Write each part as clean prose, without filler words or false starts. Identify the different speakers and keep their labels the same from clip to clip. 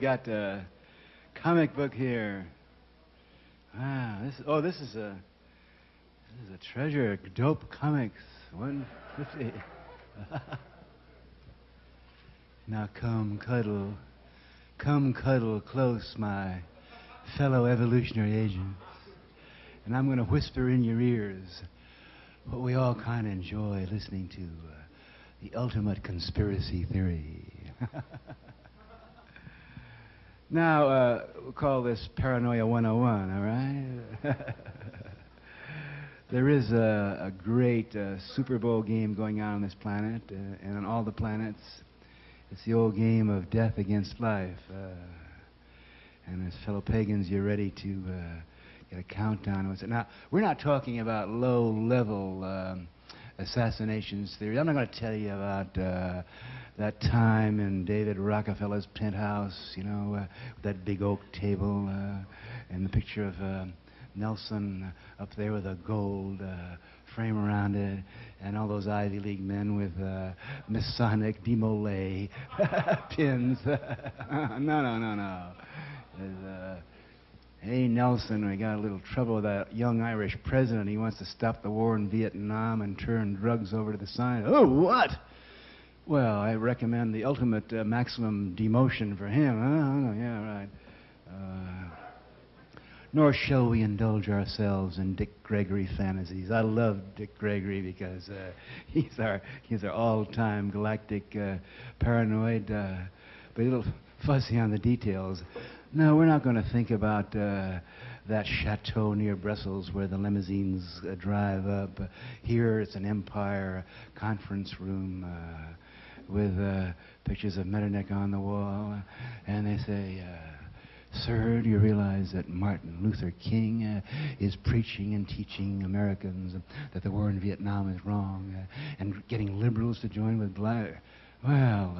Speaker 1: got a comic book here. Ah, this is a treasure. Dope Comics, 150. Now come cuddle close, my fellow evolutionary agents, and I'm going to whisper in your ears what we all kind of enjoy listening to, the ultimate conspiracy theory. Now, we'll call this Paranoia 101, all right? There is a great Super Bowl game going on this planet, and on all the planets. It's the old game of death against life. And as fellow pagans, you're ready to get a countdown. Now, we're not talking about low-level assassinations theory. I'm not going to tell you about that time in David Rockefeller's penthouse, you know, with that big oak table and the picture of Nelson up there with a gold frame around it, and all those Ivy League men with Masonic demolay pins. No. Hey, Nelson, we got a little trouble with that young Irish president. He wants to stop the war in Vietnam and turn drugs over to the side. Oh, what? Well, I recommend the ultimate maximum demotion for him. Oh, yeah, right. Nor shall we indulge ourselves in Dick Gregory fantasies. I love Dick Gregory because he's our all-time galactic paranoid, but a little fuzzy on the details. No, we're not going to think about that chateau near Brussels where the limousines drive up. Here it's an Empire conference room with pictures of Metternich on the wall, and they say, "Sir, do you realize that Martin Luther King is preaching and teaching Americans that the war in Vietnam is wrong and getting liberals to join with black?" Well,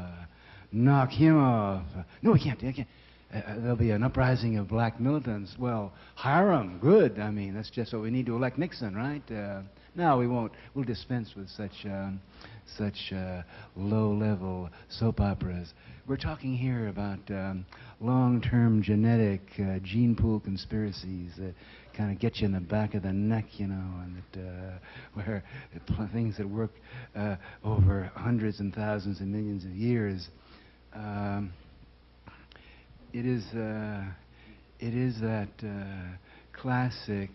Speaker 1: knock him off. No, we can't. There'll be an uprising of black militants. Well, hire them. Good. I mean, that's just what we need to elect Nixon, right? No, we won't. We'll dispense with such low-level soap operas. We're talking here about long-term genetic gene pool conspiracies that kind of get you in the back of the neck, you know, and that where things that work over hundreds and thousands and millions of years. It is that classic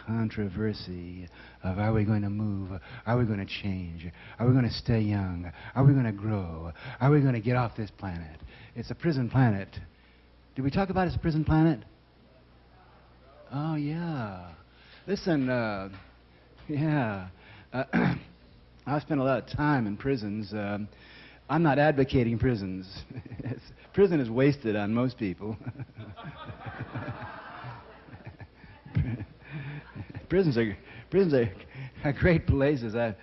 Speaker 1: controversy of, are we going to move? Are we going to change? Are we going to stay young? Are we going to grow? Are we going to get off this planet? It's a prison planet. Did we talk about it as a prison planet? Oh, yeah. Listen, yeah. I've spent a lot of time in prisons. I'm not advocating prisons. Prison is wasted on most people. Prisons are great places. I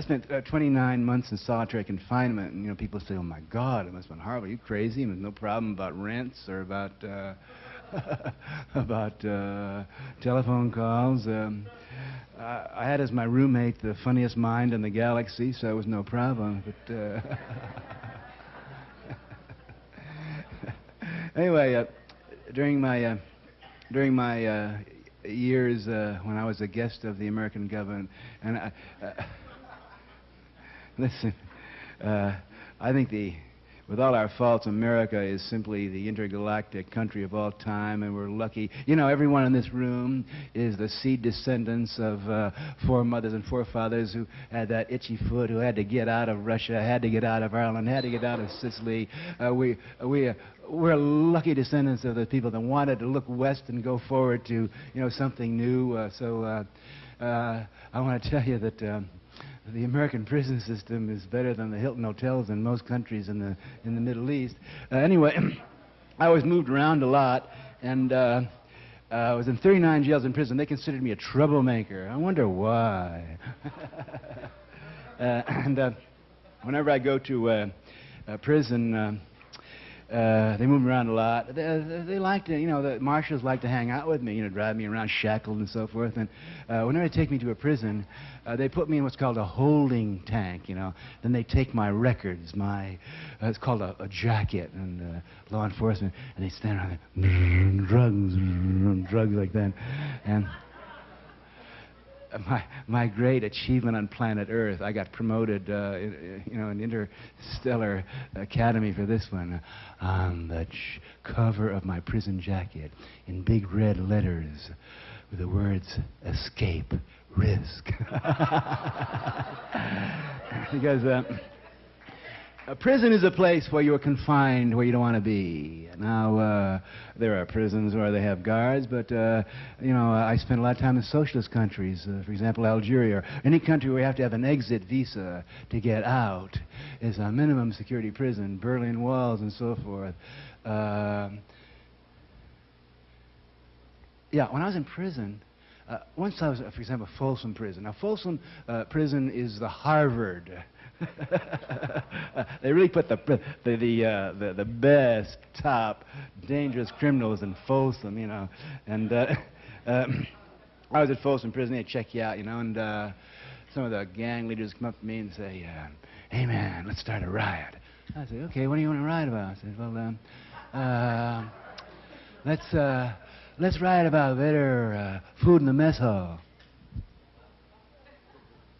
Speaker 1: spent 29 months in solitary confinement, and you know, people say, "Oh my God, it must have been horrible. Are you crazy?" And there's no problem about rents or about telephone calls. I had as my roommate the funniest mind in the galaxy, so it was no problem. But anyway, during my years when I was a guest of the American government, and listen, I think with all our faults, America is simply the intergalactic country of all time, and we're lucky. You know, everyone in this room is the seed descendants of foremothers and forefathers who had that itchy foot, who had to get out of Russia, had to get out of Ireland, had to get out of Sicily. We're lucky descendants of the people that wanted to look west and go forward to, you know, something new. So I want to tell you that the American prison system is better than the Hilton hotels in most countries in the Middle East. Anyway, I always moved around a lot, and I was in 39 jails and prison. They considered me a troublemaker. I wonder why. And whenever I go to prison, They move me around a lot. They like to, the marshals like to hang out with me, drive me around shackled and so forth. And whenever they take me to a prison, they put me in what's called a holding tank, Then they take my records, it's called a jacket, and law enforcement, and they stand around there, drugs like that. And my great achievement on planet Earth, I got promoted, in Interstellar Academy for this one. On the cover of my prison jacket, in big red letters, with the words, "Escape, Risk." Because a prison is a place where you're confined, where you don't want to be. Now, there are prisons where they have guards, but, I spent a lot of time in socialist countries, for example, Algeria, or any country where you have to have an exit visa to get out. It's a minimum security prison, Berlin walls and so forth. When I was in prison, once I was, for example, Folsom Prison. Now, Folsom Prison is the Harvard. They really put the best, top, dangerous criminals in Folsom, And I was at Folsom Prison. They check you out, and some of the gang leaders come up to me and say, "Hey, man, let's start a riot." I said, "Okay, what do you want to riot about?" I said, "Well, let's riot about better food in the mess hall."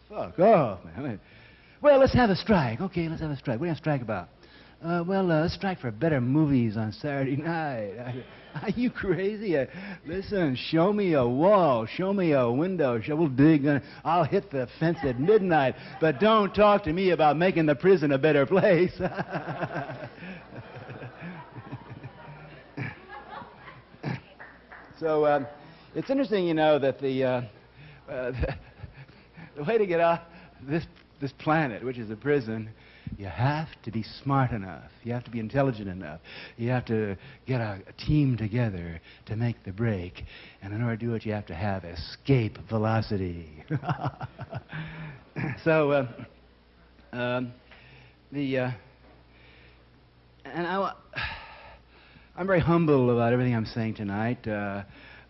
Speaker 1: Fuck off, man. Well, let's have a strike. Okay, let's have a strike. What are you going to strike about? Let's strike for better movies on Saturday night. Are you crazy? Listen, show me a wall. Show me a window. We'll dig. I'll hit the fence at midnight. But don't talk to me about making the prison a better place. So it's interesting, that the way to get off this planet, which is a prison, you have to be smart enough. You have to be intelligent enough. You have to get a team together to make the break. And in order to do it, you have to have escape velocity. So, I'm very humble about everything I'm saying tonight.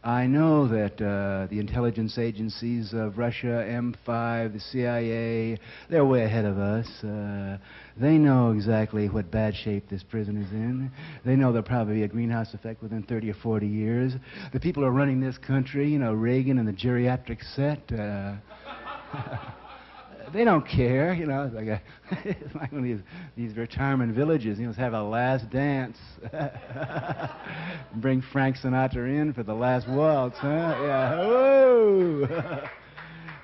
Speaker 1: I know that the intelligence agencies of Russia, M5, the CIA, they're way ahead of us. They know exactly what bad shape this prison is in. They know there'll probably be a greenhouse effect within 30 or 40 years. The people who are running this country, Reagan and the geriatric set, they don't care, it's like one of these retirement villages, let's have a last dance. Bring Frank Sinatra in for the last waltz, huh? Yeah, whoa!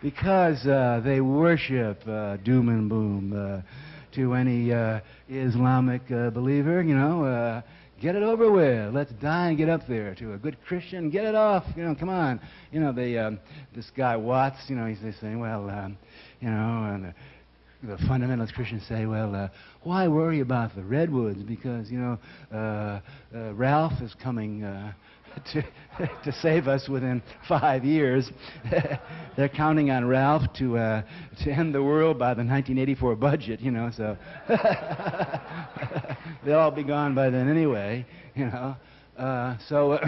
Speaker 1: Because they worship doom and boom. To any Islamic believer, get it over with. Let's die and get up there. To a good Christian, get it off. Come on. This guy Watts, he's saying, well, and the fundamentalist Christians say, well, why worry about the redwoods? Because, Ralph is coming to save us within 5 years. They're counting on Ralph to end the world by the 1984 budget, so they'll all be gone by then anyway, So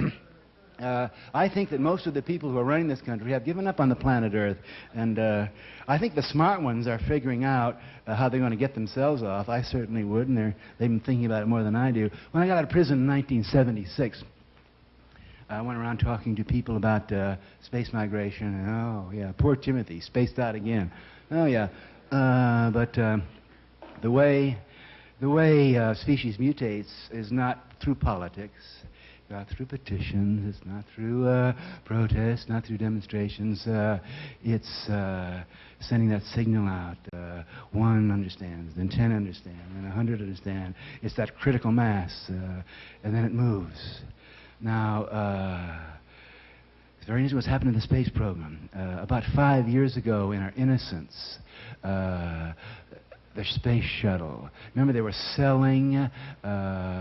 Speaker 1: I think that most of the people who are running this country have given up on the planet Earth, and I think the smart ones are figuring out how they're going to get themselves off. I certainly would, and they've been thinking about it more than I do. When I got out of prison in 1976, I went around talking to people about space migration, and oh yeah, poor Timothy, spaced out again. Oh yeah, but the way species mutates is not through politics, not through petitions, it's not through protests, not through demonstrations. It's sending that signal out. One understands, then 10 understand, then 100 understand. It's that critical mass, and then it moves. Now, it's very interesting what's happened in the space program. About 5 years ago, in our innocence, the space shuttle. Remember, they were selling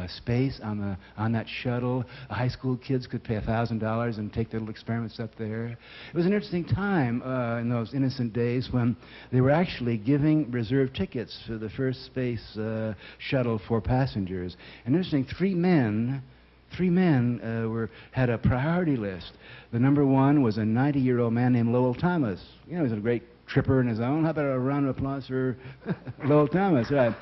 Speaker 1: space on that shuttle. High school kids could pay $1,000 and take their little experiments up there. It was an interesting time in those innocent days when they were actually giving reserved tickets for the first space shuttle for passengers. And interesting, three men had a priority list. The number one was a 90-year-old man named Lowell Thomas. You know, he was a great tripper in his own. How about a round of applause for Lowell Thomas? Right.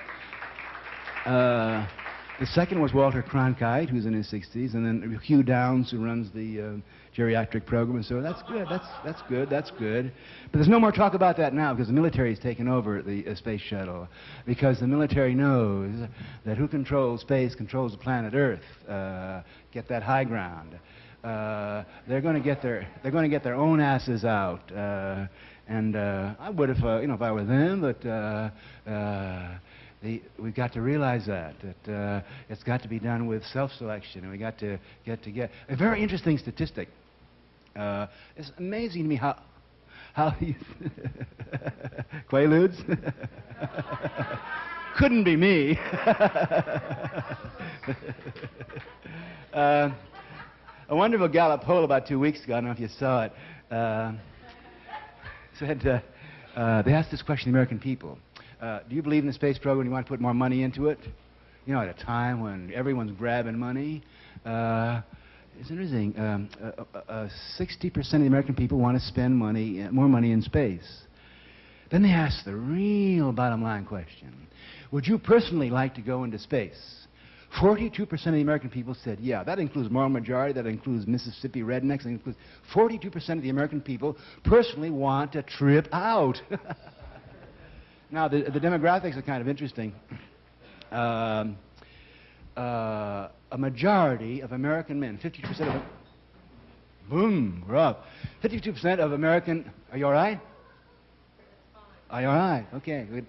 Speaker 1: The second was Walter Cronkite, who's in his 60s, and then Hugh Downs, who runs the geriatric program. And so that's good. That's good. That's good. But there's no more talk about that now because the military's taken over the space shuttle. Because the military knows that who controls space controls the planet Earth. Get that high ground. They're going to get their own asses out. And I would if I were them, but. We've got to realize that it's got to be done with self-selection, and we got to get a very interesting statistic. It's amazing to me how these Quaaludes couldn't be me. A wonderful Gallup poll about 2 weeks ago, I don't know if you saw it, said they asked this question to the American people. Do you believe in the space program? You want to put more money into it? You know, at a time when everyone's grabbing money. It's interesting. 60% of the American people want to spend more money in space. Then they ask the real bottom line question. Would you personally like to go into space? 42% of the American people said, yeah. That includes moral majority. That includes Mississippi rednecks. That includes 42% of the American people personally want a trip out. Now, the demographics are kind of interesting. A majority of American men, 52% of them, boom, we're up. 52% of American, are you all right? Are you all right? Okay, good.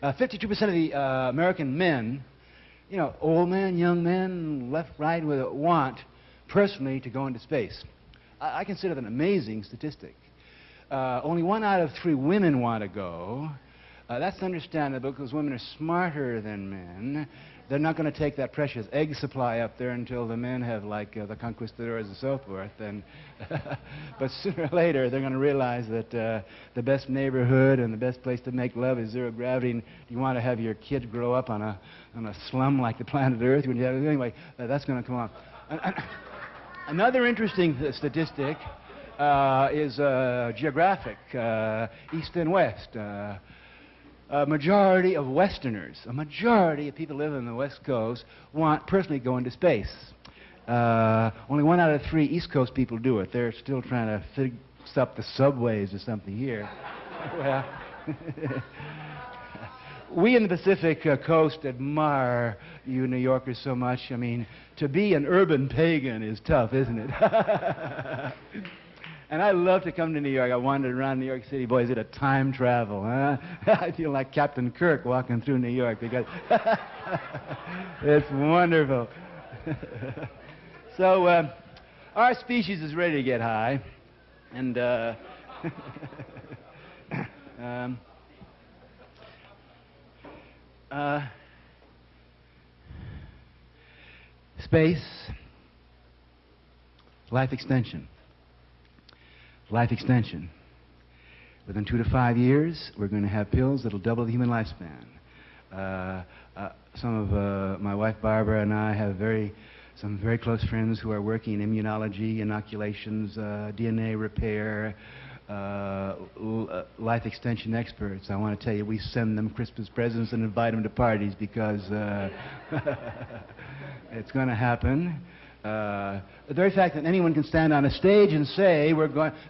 Speaker 1: 52% of the American men, you know, old men, young men, left, right, want personally to go into space. I consider that an amazing statistic. Only 1 out of 3 women want to go. That's understandable because women are smarter than men. They're not going to take that precious egg supply up there until the men have, like, the conquistadors and so forth. And but sooner or later, they're going to realize that the best neighborhood and the best place to make love is zero gravity. And you want to have your kid grow up on a slum like the planet Earth. Anyway, that's going to come on. Another interesting statistic is geographic, east and west. A majority of Westerners, a majority of people living on the West Coast want personally go into space. Only 1 out of 3 East Coast people do it. They're still trying to fix up the subways or something here. Well, we in the Pacific Coast admire you New Yorkers so much. I mean, to be an urban pagan is tough, isn't it? And I love to come to New York. I wandered around New York City. Boy, is it a time travel, huh? I feel like Captain Kirk walking through New York because it's wonderful. So our species is ready to get high. And space, life extension. Life extension. Within 2 to 5 years, we're going to have pills that'll double the human lifespan. Some of my wife Barbara and I have some very close friends who are working in immunology, inoculations, DNA repair, life extension experts. I want to tell you, we send them Christmas presents and invite them to parties because it's going to happen. The very fact that anyone can stand on a stage and say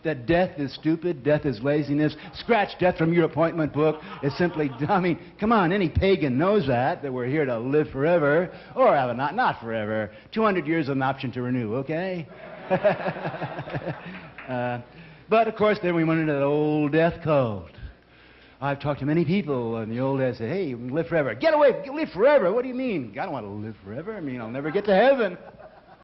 Speaker 1: that death is stupid, death is laziness, scratch death from your appointment book, is simply, I mean, come on, any pagan knows that we're here to live forever, or have not forever. 200 years is an option to renew, okay? But, of course, then we went into that old death cult. I've talked to many people in the old days say, hey, you can live forever. Get away, live forever. What do you mean? I don't want to live forever. I mean, I'll never get to heaven.